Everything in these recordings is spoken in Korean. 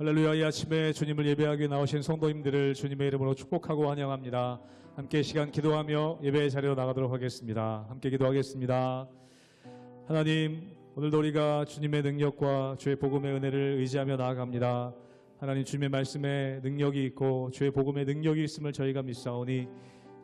할렐루야. 이 아침에 주님을 예배하기 나오신 성도님들을 주님의 이름으로 축복하고 환영합니다. 함께 시간 기도하며 예배의 자리로 나가도록 하겠습니다. 함께 기도하겠습니다. 하나님, 오늘도 우리가 주님의 능력과 주의 복음의 은혜를 의지하며 나아갑니다. 하나님, 주님의 말씀에 능력이 있고 주의 복음의 능력이 있음을 저희가 믿사오니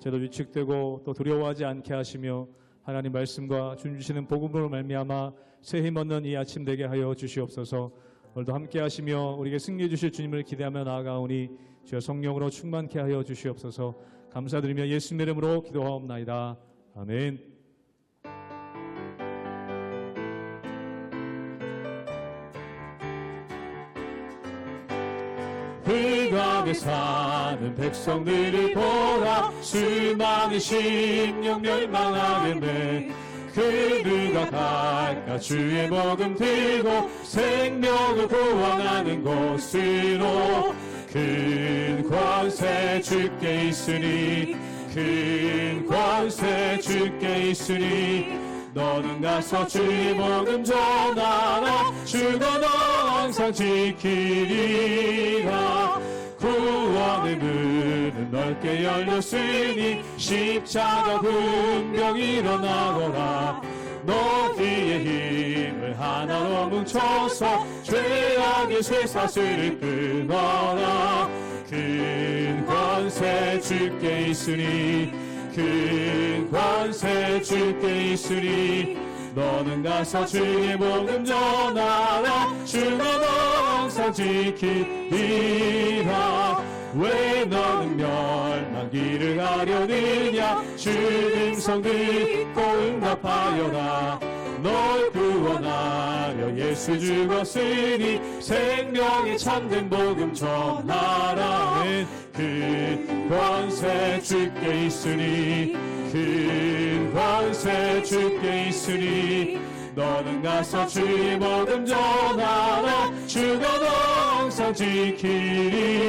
저도 위축되고 또 두려워하지 않게 하시며 하나님 말씀과 주님 주시는 복음으로 말미암아 새 힘 얻는 이 아침 되게 하여 주시옵소서. 오늘도 함께 하시며 우리에게 승리 주실 주님을 기대하며 나아가오니 주여 성령으로 충만케 하여 주시옵소서. 감사드리며 예수님의 이름으로 기도하옵나이다. 아멘. 흑암에 사는 백성들을 보라. 수많은 심령 멸망하겠네. 그 누가 갈까? 주의 복음 들고 생명을 구원하는 곳으로. 큰 권세 주께 있으니, 큰 권세 주께 있으니, 너는 가서 주의 복음 전하라. 주가 너 항상 지키리라. 구원의 문은 넓게 열렸으니 십자가 분명 일어나거라. 너희의 힘을 하나로 뭉쳐서 죄악의 쇠사슬을 끊어라. 큰 권세 주께 있으니, 큰 권세 주께 있으니, 너는 가서 주의 복음 전하라. 주가 너 항상 지키리라. 왜 너는 멸망기를 가려느냐? 주 음성 듣고 응답하여라. 널 구원하려 예수 죽었으니 생명의 참된 복음 전하라. 큰 권세 주께 있으니, 큰 권세 주께 있으니, 너는 가서 주의 복음 전하라. 주가 너 항상 지키리라.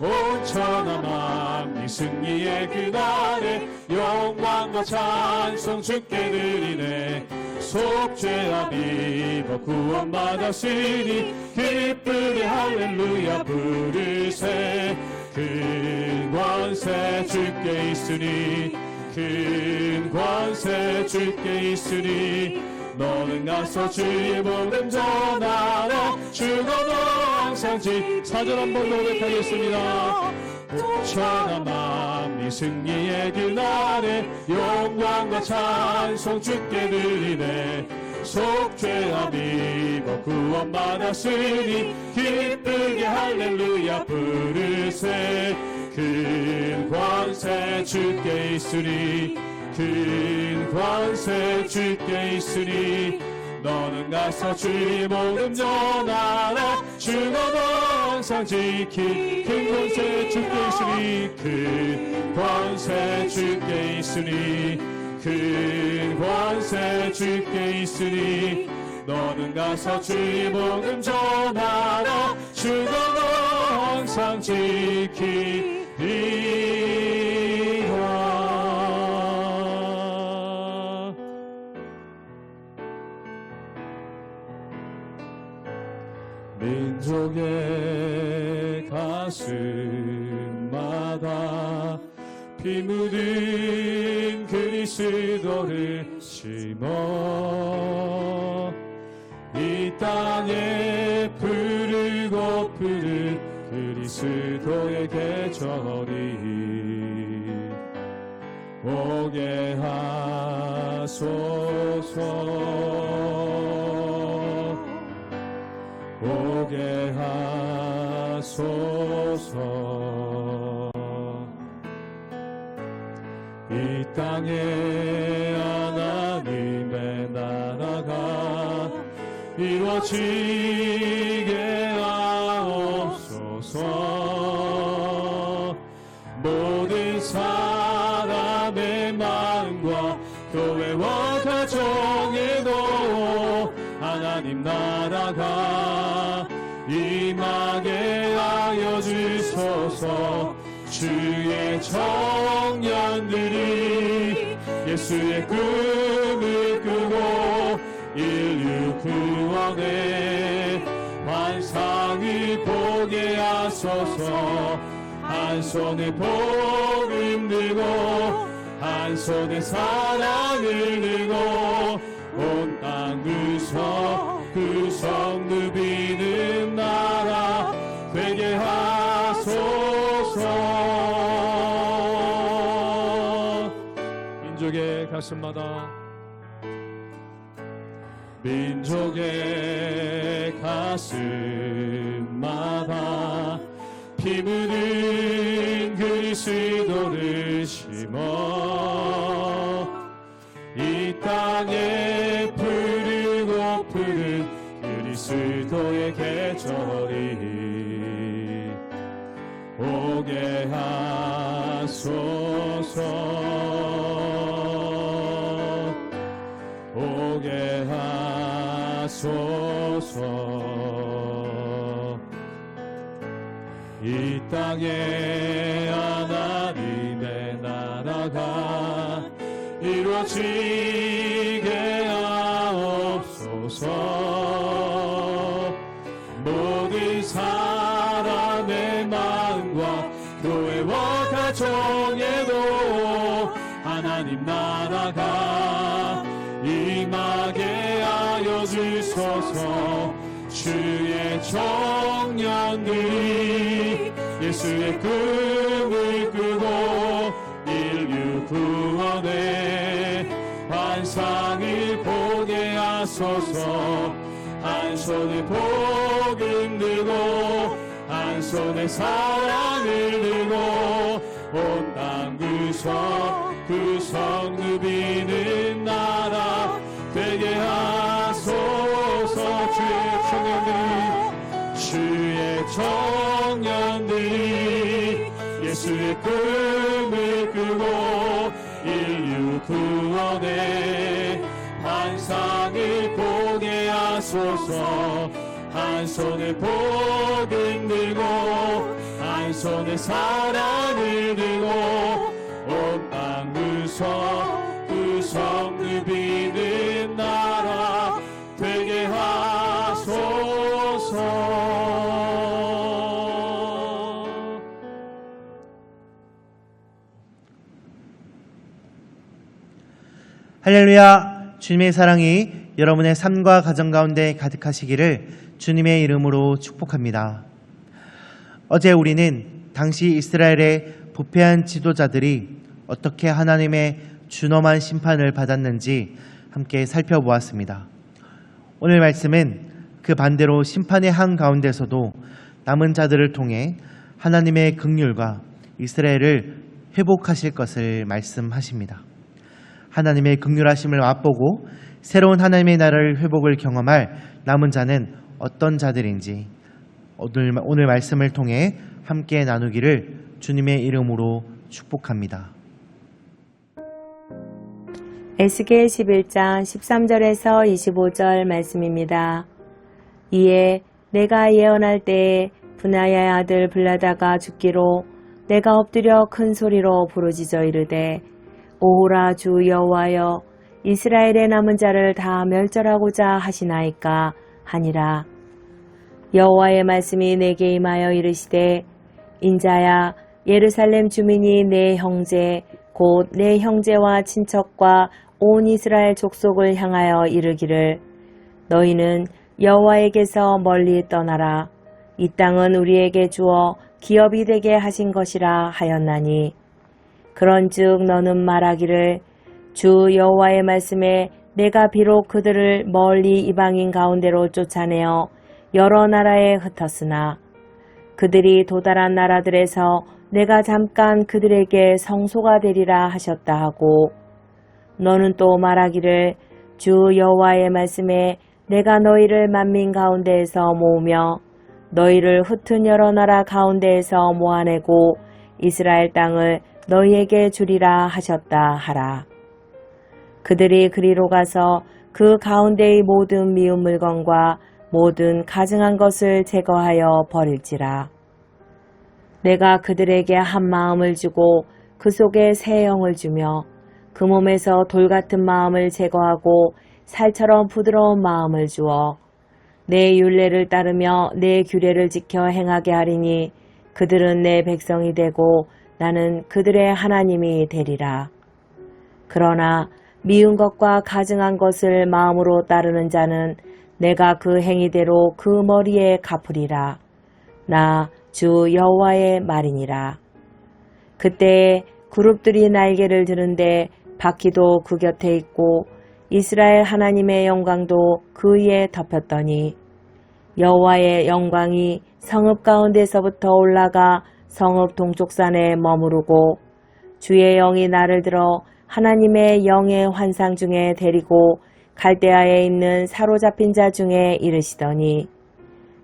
온 천하 만민 승리의 그날에 영광과 찬송 주께 드리네. 속죄와 비버 구원받았으니 기쁘게 할렐루야 부르세. 큰 권세 주께 있으니, 큰 권세 주께 있으니, 너는 가서 주의 복음 전하라. 주가 너 항상 사절 한번 노력하겠습니다. 천하 만민 승리의 그날에 영광과 찬송 주께 드리네. 속죄와 비버 구원받았으니 기쁘게 할렐루야 부르세. 큰 권세 주께 있으니, 큰 권세 주께 있으니, 너는 가서 주의 복음 전하라. 주가 너 항상 지키. 큰 권세 주께 있으니, 큰 권세 주께 있으니, 큰 권세 주께 있으니, 너는 가서 주의 복음 전하라. 주가 너 항상 지키리라. 민족의 가슴마다 피 묻은 그리스도를 심어 이 땅에 부르고 부른 그리스도의 계절이 오게 하소서. 오게 하소서. 이 땅에 하나님의 나라가 이루어지게 하옵소서. 모든 사람의 마음과 교회와 가정에도 하나님 나라가 임하게 하여 주소서. 주의 청년들이 예수의 꿈을 꾸고 인류 구원의 환상을 보게 하소서. 한 손에 복음 들고 한 손에 사랑을 들고 온 땅 구석 누비는 나라 되게 하소서. 민족의 가슴마다 민족의 가슴마다 피 묻은 그리스도를 심어 이 땅에 푸르고 푸른 그리스도의 계절이 오게 하소서. 오게 하소서. 이 땅에 하나님의 나라가 이루어지게 하옵소서. 모든 사람의 마음과 교회와 가정에도 하나님 나라가 임하게 하여 주소서. 주의 청년들이 예수의 꿈을 꾸고 인류 구원의 환상을 보게 하소서. 한 손에 복음 들고 한 손에 사랑을 들고 온 땅 구석 누비는 나라 되게 하소서. 주의 청년들이 예수의 꿈을 꾸고 인류 구원의 환상을 보게 하소서. 한 손에 복음 들고 한 손에 사랑을 들고 온 땅 구석 누비는 나라 되게 하소서. 할렐루야. 주님의 사랑이 여러분의 삶과 가정 가운데 가득하시기를 주님의 이름으로 축복합니다. 어제 우리는 당시 이스라엘의 부패한 지도자들이 어떻게 하나님의 준엄한 심판을 받았는지 함께 살펴보았습니다. 오늘 말씀은 그 반대로 심판의 한가운데서도 남은 자들을 통해 하나님의 긍휼과 이스라엘을 회복하실 것을 말씀하십니다. 하나님의 긍휼하심을 맛보고 새로운 하나님의 나라를 회복을 경험할 남은 자는 어떤 자들인지 오늘 말씀을 통해 함께 나누기를 주님의 이름으로 축복합니다. 에스겔 11장 13절에서 25절 말씀입니다. 이에 내가 예언할 때에 분하야의 아들 블라다가 죽기로 내가 엎드려 큰 소리로 부르짖어 이르되 오호라 주 여호와여 이스라엘의 남은 자를 다 멸절하고자 하시나이까 하니라. 여호와의 말씀이 내게 임하여 이르시되 인자야 예루살렘 주민이 내 형제 곧 내 형제와 친척과 온 이스라엘 족속을 향하여 이르기를 너희는 여호와에게서 멀리 떠나라. 이 땅은 우리에게 주어 기업이 되게 하신 것이라 하였나니 그런즉 너는 말하기를 주 여호와의 말씀에 내가 비록 그들을 멀리 이방인 가운데로 쫓아내어 여러 나라에 흩었으나 그들이 도달한 나라들에서 내가 잠깐 그들에게 성소가 되리라 하셨다 하고 너는 또 말하기를 주 여호와의 말씀에 내가 너희를 만민 가운데에서 모으며 너희를 흩은 여러 나라 가운데에서 모아내고 이스라엘 땅을 너희에게 주리라 하셨다 하라. 그들이 그리로 가서 그 가운데의 모든 미운 물건과 모든 가증한 것을 제거하여 버릴지라. 내가 그들에게 한 마음을 주고 그 속에 새 영을 주며 그 몸에서 돌 같은 마음을 제거하고 살처럼 부드러운 마음을 주어 내 율례를 따르며 내 규례를 지켜 행하게 하리니 그들은 내 백성이 되고 나는 그들의 하나님이 되리라. 그러나 미운 것과 가증한 것을 마음으로 따르는 자는 내가 그 행위대로 그 머리에 갚으리라. 나 주 여호와의 말이니라. 그때에 그룹들이 날개를 드는데 바퀴도 그 곁에 있고 이스라엘 하나님의 영광도 그 위에 덮였더니 여호와의 영광이 성읍 가운데서부터 올라가 성읍 동쪽산에 머무르고 주의 영이 나를 들어 하나님의 영의 환상 중에 데리고 갈대아에 있는 사로잡힌 자 중에 이르시더니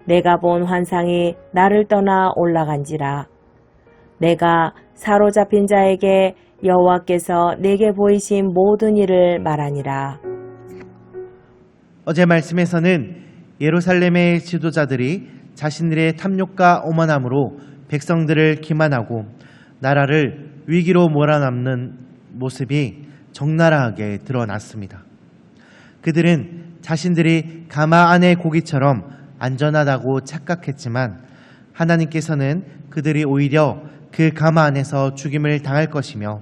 내가 본 환상이 나를 떠나 올라간지라. 내가 사로잡힌 자에게 여호와께서 내게 보이신 모든 일을 말하니라. 어제 말씀에서는 예루살렘의 지도자들이 자신들의 탐욕과 오만함으로 백성들을 기만하고 나라를 위기로 몰아넣는 모습이 적나라하게 드러났습니다. 그들은 자신들이 가마 안의 고기처럼 안전하다고 착각했지만 하나님께서는 그들이 오히려 그 가마 안에서 죽임을 당할 것이며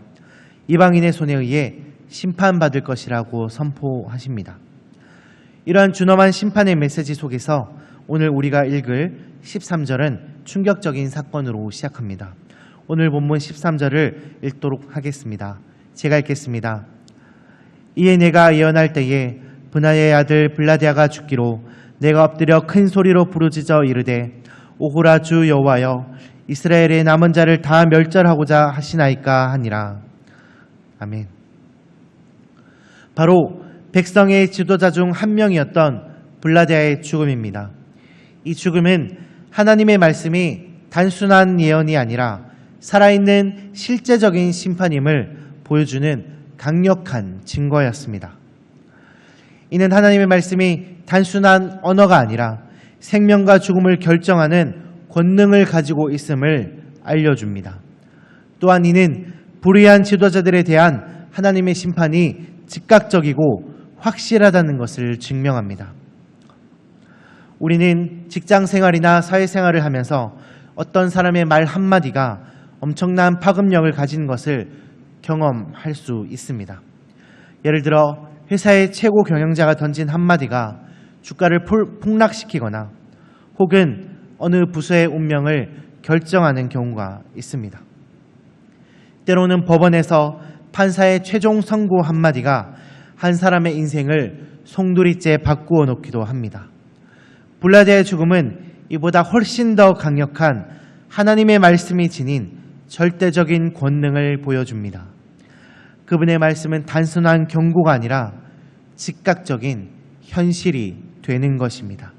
이방인의 손에 의해 심판받을 것이라고 선포하십니다. 이러한 준엄한 심판의 메시지 속에서 오늘 우리가 읽을 13절은 충격적인 사건으로 시작합니다. 오늘 본문 13절을 읽도록 하겠습니다. 제가 읽겠습니다. 이에 내가 예언할 때에 분하야의 아들 블라디아가 죽기로 내가 엎드려 큰 소리로 부르짖어 이르되 오호라 주 여호와여 이스라엘의 남은 자를 다 멸절하고자 하시나이까 하니라. 아멘. 바로 백성의 지도자 중 한 명이었던 블라디아의 죽음입니다. 이 죽음은 하나님의 말씀이 단순한 예언이 아니라 살아있는 실제적인 심판임을 보여주는 강력한 증거였습니다. 이는 하나님의 말씀이 단순한 언어가 아니라 생명과 죽음을 결정하는 권능을 가지고 있음을 알려줍니다. 또한 이는 불의한 지도자들에 대한 하나님의 심판이 즉각적이고 확실하다는 것을 증명합니다. 우리는 직장 생활이나 사회 생활을 하면서 어떤 사람의 말 한마디가 엄청난 파급력을 가진 것을 경험할 수 있습니다. 예를 들어 회사의 최고 경영자가 던진 한마디가 주가를 폭락시키거나 혹은 어느 부서의 운명을 결정하는 경우가 있습니다. 때로는 법원에서 판사의 최종 선고 한마디가 한 사람의 인생을 송두리째 바꾸어 놓기도 합니다. 블라디아의 죽음은 이보다 훨씬 더 강력한 하나님의 말씀이 지닌 절대적인 권능을 보여줍니다. 그분의 말씀은 단순한 경고가 아니라 즉각적인 현실이 되는 것입니다.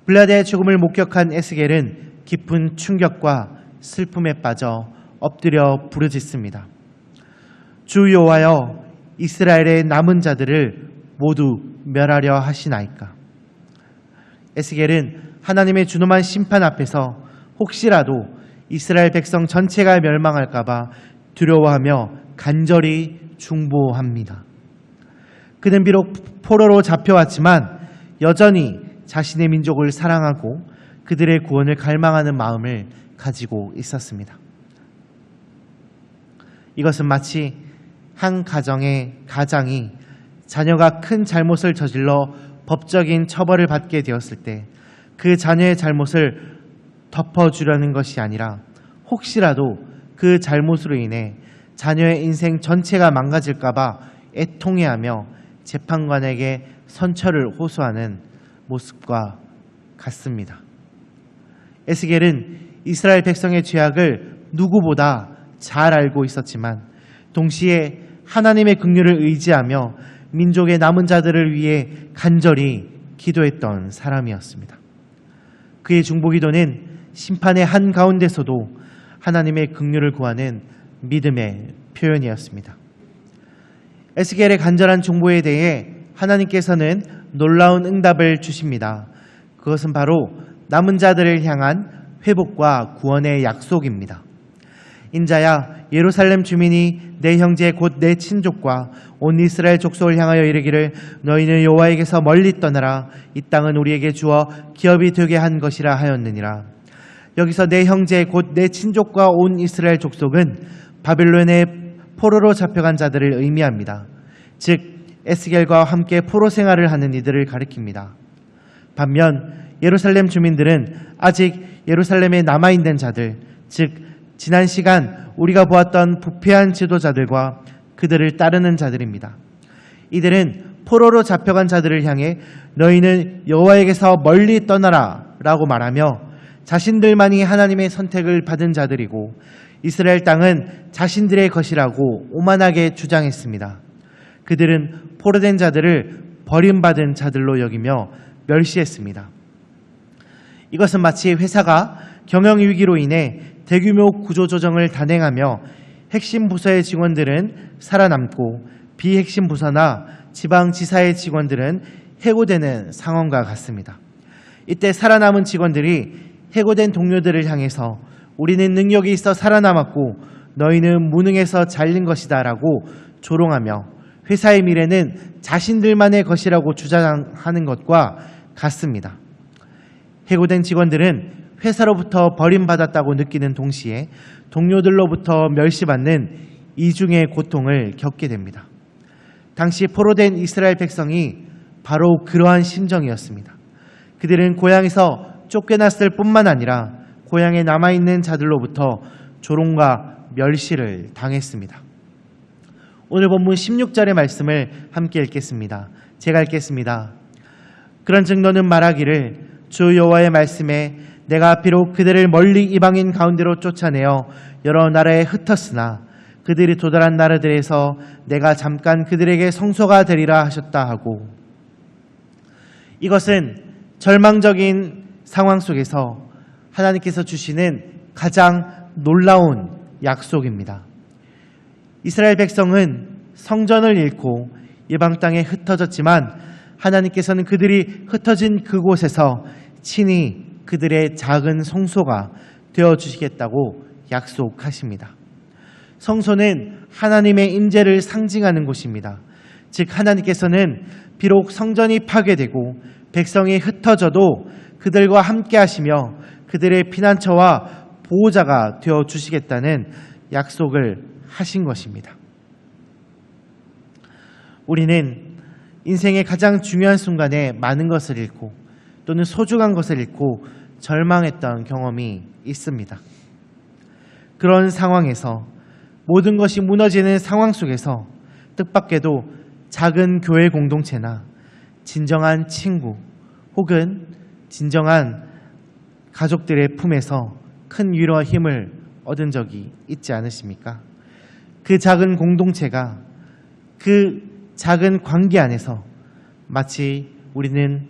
블라디아의 죽음을 목격한 에스겔은 깊은 충격과 슬픔에 빠져 엎드려 부르짖습니다. 주 여호와여 이스라엘의 남은 자들을 모두 멸하려 하시나이까. 에스겔은 하나님의 준엄한 심판 앞에서 혹시라도 이스라엘 백성 전체가 멸망할까 봐 두려워하며 간절히 중보합니다. 그는 비록 포로로 잡혀왔지만 여전히 자신의 민족을 사랑하고 그들의 구원을 갈망하는 마음을 가지고 있었습니다. 이것은 마치 한 가정의 가장이 자녀가 큰 잘못을 저질러 법적인 처벌을 받게 되었을 때 그 자녀의 잘못을 덮어주려는 것이 아니라 혹시라도 그 잘못으로 인해 자녀의 인생 전체가 망가질까 봐 애통해하며 재판관에게 선처를 호소하는 모습과 같습니다. 에스겔은 이스라엘 백성의 죄악을 누구보다 잘 알고 있었지만 동시에 하나님의 긍휼을 의지하며 민족의 남은 자들을 위해 간절히 기도했던 사람이었습니다. 그의 중보기도는 심판의 한가운데서도 하나님의 긍휼을 구하는 믿음의 표현이었습니다. 에스겔의 간절한 중보에 대해 하나님께서는 놀라운 응답을 주십니다. 그것은 바로 남은 자들을 향한 회복과 구원의 약속입니다. 인자야 예루살렘 주민이 내 형제 곧 내 친족과 온 이스라엘 족속을 향하여 이르기를 너희는 여호와에게서 멀리 떠나라. 이 땅은 우리에게 주어 기업이 되게 한 것이라 하였느니라. 여기서 내 형제 곧 내 친족과 온 이스라엘 족속은 바빌론의 포로로 잡혀간 자들을 의미합니다. 즉 에스겔과 함께 포로 생활을 하는 이들을 가리킵니다. 반면 예루살렘 주민들은 아직 예루살렘에 남아있는 자들, 즉 지난 시간 우리가 보았던 부패한 지도자들과 그들을 따르는 자들입니다. 이들은 포로로 잡혀간 자들을 향해 너희는 여호와에게서 멀리 떠나라 라고 말하며 자신들만이 하나님의 선택을 받은 자들이고 이스라엘 땅은 자신들의 것이라고 오만하게 주장했습니다. 그들은 포로된 자들을 버림받은 자들로 여기며 멸시했습니다. 이것은 마치 회사가 경영 위기로 인해 대규모 구조조정을 단행하며 핵심 부서의 직원들은 살아남고 비핵심 부서나 지방지사의 직원들은 해고되는 상황과 같습니다. 이때 살아남은 직원들이 해고된 동료들을 향해서 우리는 능력이 있어 살아남았고 너희는 무능해서 잘린 것이다 라고 조롱하며 회사의 미래는 자신들만의 것이라고 주장하는 것과 같습니다. 해고된 직원들은 회사로부터 버림받았다고 느끼는 동시에 동료들로부터 멸시받는 이중의 고통을 겪게 됩니다. 당시 포로된 이스라엘 백성이 바로 그러한 심정이었습니다. 그들은 고향에서 쫓겨났을 뿐만 아니라 고향에 남아있는 자들로부터 조롱과 멸시를 당했습니다. 오늘 본문 16절의 말씀을 함께 읽겠습니다. 제가 읽겠습니다. 그런즉 너는 말하기를 주 여호와의 말씀에 내가 비록 그들을 멀리 이방인 가운데로 쫓아내어 여러 나라에 흩었으나 그들이 도달한 나라들에서 내가 잠깐 그들에게 성소가 되리라 하셨다 하고, 이것은 절망적인 상황 속에서 하나님께서 주시는 가장 놀라운 약속입니다. 이스라엘 백성은 성전을 잃고 이방 땅에 흩어졌지만 하나님께서는 그들이 흩어진 그곳에서 친히 그들의 작은 성소가 되어주시겠다고 약속하십니다. 성소는 하나님의 임재를 상징하는 곳입니다. 즉 하나님께서는 비록 성전이 파괴되고 백성이 흩어져도 그들과 함께 하시며 그들의 피난처와 보호자가 되어주시겠다는 약속을 하신 것입니다. 우리는 인생의 가장 중요한 순간에 많은 것을 잃고 또는 소중한 것을 잃고 절망했던 경험이 있습니다. 그런 상황에서 모든 것이 무너지는 상황 속에서 뜻밖에도 작은 교회 공동체나 진정한 친구 혹은 진정한 가족들의 품에서 큰 위로와 힘을 얻은 적이 있지 않으십니까? 그 작은 공동체가 그 작은 관계 안에서 마치 우리는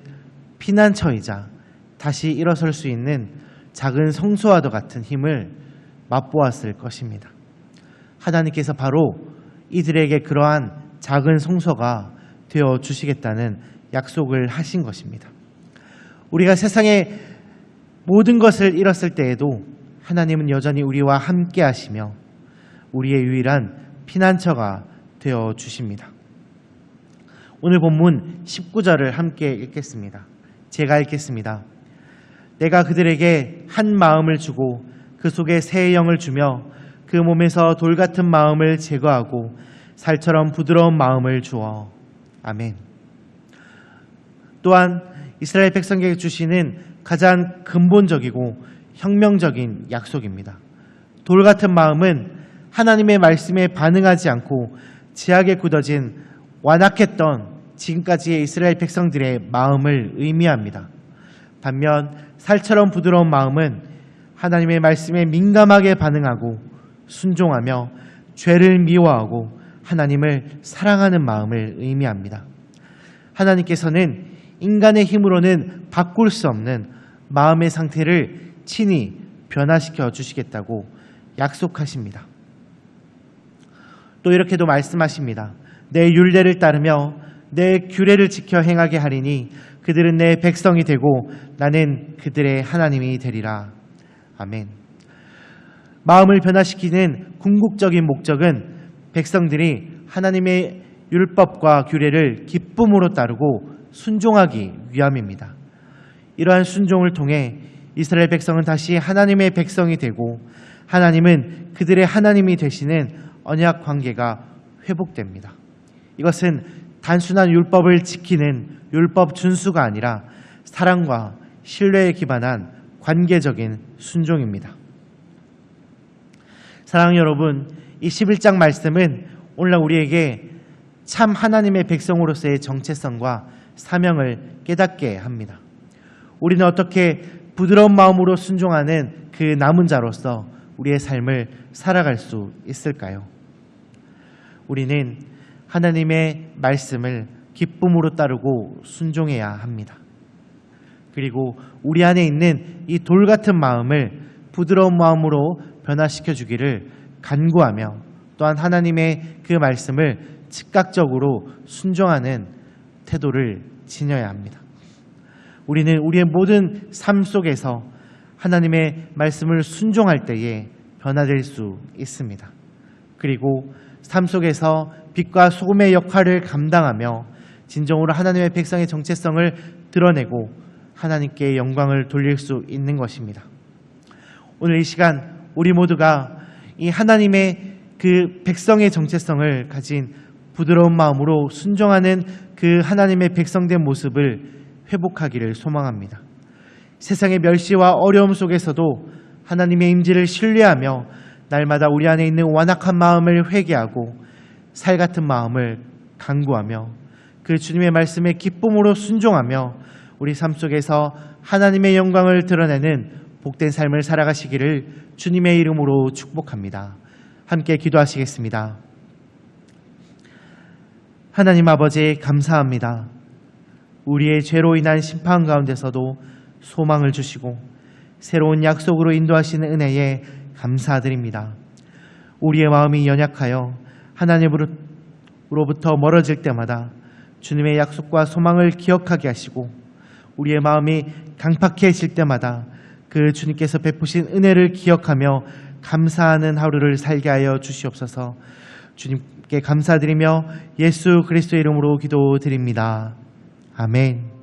피난처이자 다시 일어설 수 있는 작은 성소와도 같은 힘을 맛보았을 것입니다. 하나님께서 바로 이들에게 그러한 작은 성소가 되어 주시겠다는 약속을 하신 것입니다. 우리가 세상의 모든 것을 잃었을 때에도 하나님은 여전히 우리와 함께 하시며 우리의 유일한 피난처가 되어 주십니다. 오늘 본문 19절을 함께 읽겠습니다. 제가 읽겠습니다. 내가 그들에게 한 마음을 주고 그 속에 새 영을 주며 그 몸에서 돌 같은 마음을 제거하고 살처럼 부드러운 마음을 주어. 아멘. 또한 이스라엘 백성에게 주시는 가장 근본적이고 혁명적인 약속입니다. 돌 같은 마음은 하나님의 말씀에 반응하지 않고 제약에 굳어진 완악했던 지금까지의 이스라엘 백성들의 마음을 의미합니다. 반면 살처럼 부드러운 마음은 하나님의 말씀에 민감하게 반응하고 순종하며 죄를 미워하고 하나님을 사랑하는 마음을 의미합니다. 하나님께서는 인간의 힘으로는 바꿀 수 없는 마음의 상태를 친히 변화시켜 주시겠다고 약속하십니다. 또 이렇게도 말씀하십니다. 내 율례를 따르며 내 규례를 지켜 행하게 하리니 그들은 내 백성이 되고 나는 그들의 하나님이 되리라. 아멘. 마음을 변화시키는 궁극적인 목적은 백성들이 하나님의 율법과 규례를 기쁨으로 따르고 순종하기 위함입니다. 이러한 순종을 통해 이스라엘 백성은 다시 하나님의 백성이 되고 하나님은 그들의 하나님이 되시는 언약 관계가 회복됩니다. 이것은 단순한 율법을 지키는 율법 준수가 아니라 사랑과 신뢰에 기반한 관계적인 순종입니다. 사랑하는 여러분, 이 11장 말씀은 오늘날 우리에게 참 하나님의 백성으로서의 정체성과 사명을 깨닫게 합니다. 우리는 어떻게 부드러운 마음으로 순종하는 그 남은 자로서 우리의 삶을 살아갈 수 있을까요? 우리는 하나님의 말씀을 기쁨으로 따르고 순종해야 합니다. 그리고 우리 안에 있는 이 돌 같은 마음을 부드러운 마음으로 변화시켜 주기를 간구하며 또한 하나님의 그 말씀을 즉각적으로 순종하는 태도를 지녀야 합니다. 우리는 우리의 모든 삶 속에서 하나님의 말씀을 순종할 때에 변화될 수 있습니다. 그리고 삶 속에서 빛과 소금의 역할을 감당하며 진정으로 하나님의 백성의 정체성을 드러내고 하나님께 영광을 돌릴 수 있는 것입니다. 오늘 이 시간 우리 모두가 이 하나님의 그 백성의 정체성을 가진 부드러운 마음으로 순종하는 그 하나님의 백성된 모습을 회복하기를 소망합니다. 세상의 멸시와 어려움 속에서도 하나님의 임재를 신뢰하며 날마다 우리 안에 있는 완악한 마음을 회개하고 살 같은 마음을 간구하며 그 주님의 말씀에 기쁨으로 순종하며 우리 삶 속에서 하나님의 영광을 드러내는 복된 삶을 살아가시기를 주님의 이름으로 축복합니다. 함께 기도하시겠습니다. 하나님 아버지, 감사합니다. 우리의 죄로 인한 심판 가운데서도 소망을 주시고 새로운 약속으로 인도하시는 은혜에 감사드립니다. 우리의 마음이 연약하여 하나님으로부터 멀어질 때마다 주님의 약속과 소망을 기억하게 하시고 우리의 마음이 강팍해질 때마다 그 주님께서 베푸신 은혜를 기억하며 감사하는 하루를 살게 하여 주시옵소서. 주님께 감사드리며 예수 그리스도의 이름으로 기도드립니다. 아멘.